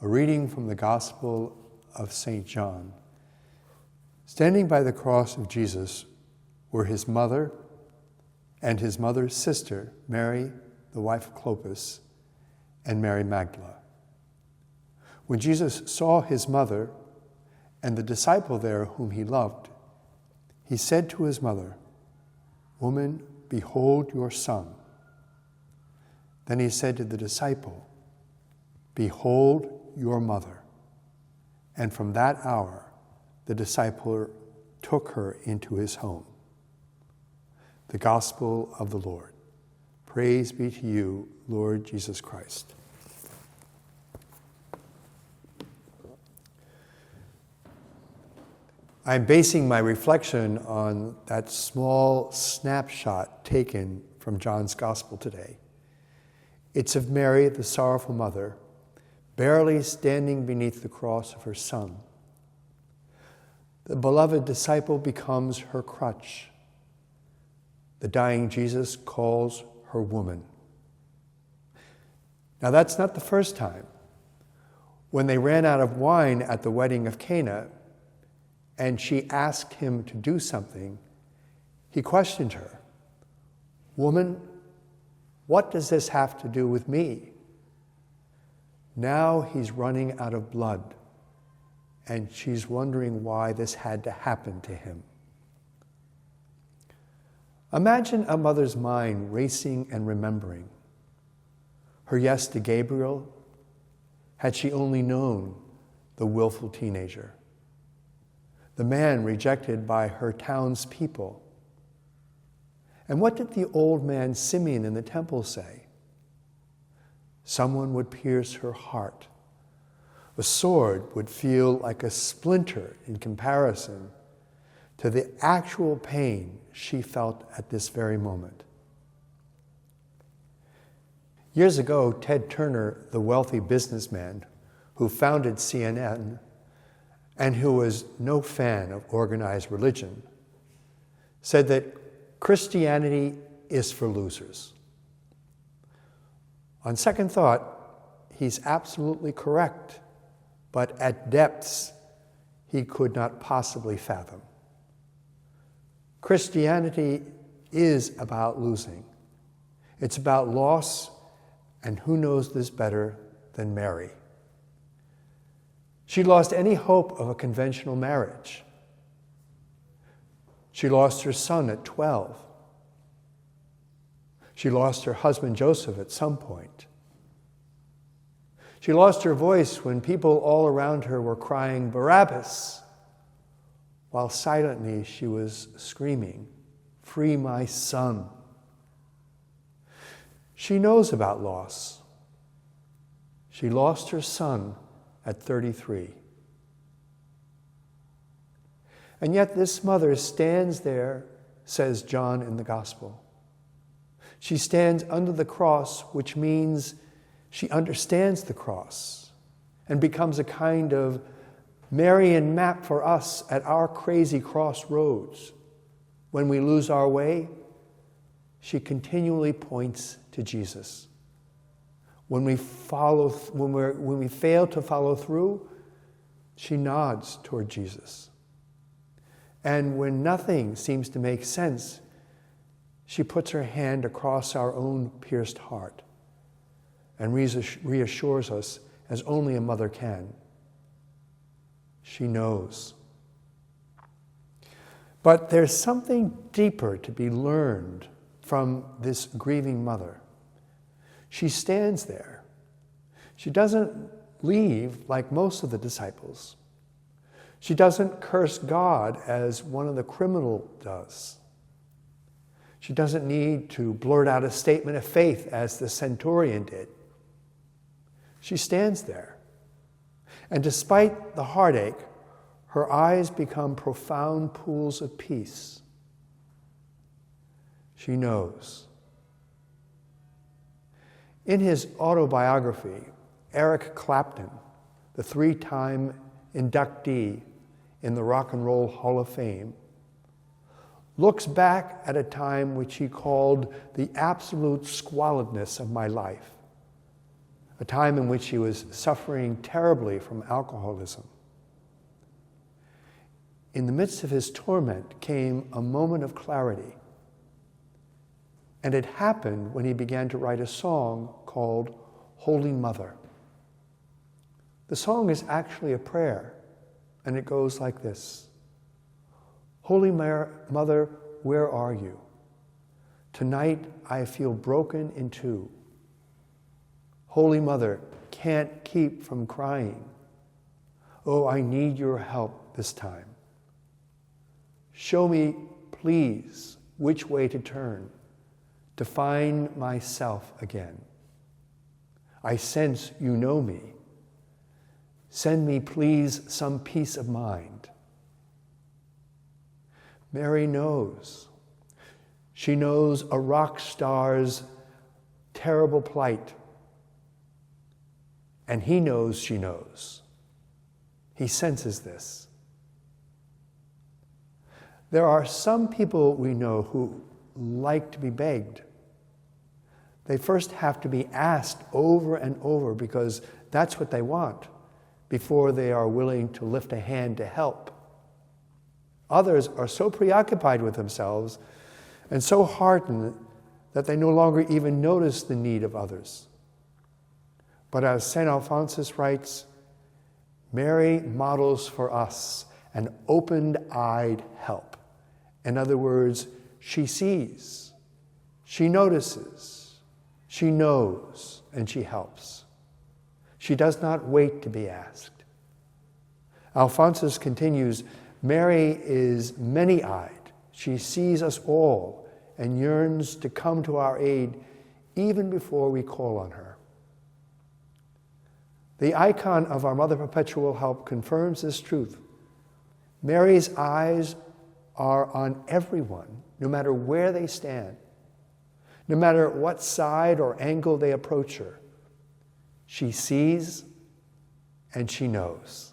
A reading from the Gospel of St. John. Standing by the cross of Jesus were his mother and his mother's sister, Mary, the wife of Clopas, and Mary Magdalene. When Jesus saw his mother and the disciple there whom he loved, he said to his mother, "Woman, behold your son." Then he said to the disciple, "Behold your mother." And from that hour, the disciple took her into his home. The Gospel of the Lord. Praise be to you, Lord Jesus Christ. I'm basing my reflection on that small snapshot taken from John's Gospel today. It's of Mary, the sorrowful mother, barely standing beneath the cross of her son. The beloved disciple becomes her crutch. The dying Jesus calls her woman. Now that's not the first time. When they ran out of wine at the wedding of Cana, and she asked him to do something, he questioned her. "Woman, what does this have to do with me?" Now he's running out of blood, and she's wondering why this had to happen to him. Imagine a mother's mind racing and remembering. Her yes to Gabriel, had she only known the willful teenager. The man rejected by her townspeople. And what did the old man Simeon in the temple say? Someone would pierce her heart. A sword would feel like a splinter in comparison to the actual pain she felt at this very moment. Years ago, Ted Turner, the wealthy businessman who founded CNN and who was no fan of organized religion, said that Christianity is for losers. On second thought, he's absolutely correct, but at depths he could not possibly fathom. Christianity is about losing. It's about loss, and who knows this better than Mary? She lost any hope of a conventional marriage. She lost her son at 12. She lost her husband Joseph at some point. She lost her voice when people all around her were crying, "Barabbas!" while silently she was screaming, "Free my son." She knows about loss. She lost her son at 33. And yet this mother stands there, says John in the Gospel. She stands under the cross, which means she understands the cross and becomes a kind of Marian map for us at our crazy crossroads. When we lose our way, she continually points to Jesus. When we fail to follow through, she nods toward Jesus. And when nothing seems to make sense, she puts her hand across our own pierced heart and reassures us as only a mother can. She knows. But there's something deeper to be learned from this grieving mother. She stands there. She doesn't leave like most of the disciples. She doesn't curse God as one of the criminals does. She doesn't need to blurt out a statement of faith as the centurion did. She stands there. And despite the heartache, her eyes become profound pools of peace. She knows. In his autobiography, Eric Clapton, the 3-time inductee in the Rock and Roll Hall of Fame, looks back at a time which he called the absolute squalidness of my life. a time in which she was suffering terribly from alcoholism. In the midst of his torment came a moment of clarity. And it happened when he began to write a song called Holy Mother. The song is actually a prayer, and it goes like this. Holy Mother, where are you? Tonight I feel broken in two. Holy Mother, can't keep from crying. Oh, I need your help this time. Show me, please, which way to turn to find myself again. I sense you know me. Send me, please, some peace of mind. Mary knows. She knows a rock star's terrible plight. And he knows she knows. He senses this. There are some people we know who like to be begged. They first have to be asked over and over because that's what they want before they are willing to lift a hand to help. Others are so preoccupied with themselves and so hardened that they no longer even notice the need of others. But as St. Alphonsus writes, Mary models for us an open-eyed help. In other words, she sees, she notices, she knows, and she helps. She does not wait to be asked. Alphonsus continues, Mary is many-eyed. She sees us all and yearns to come to our aid even before we call on her. The icon of our Mother Perpetual Help confirms this truth. Mary's eyes are on everyone, no matter where they stand, no matter what side or angle they approach her. She sees and she knows.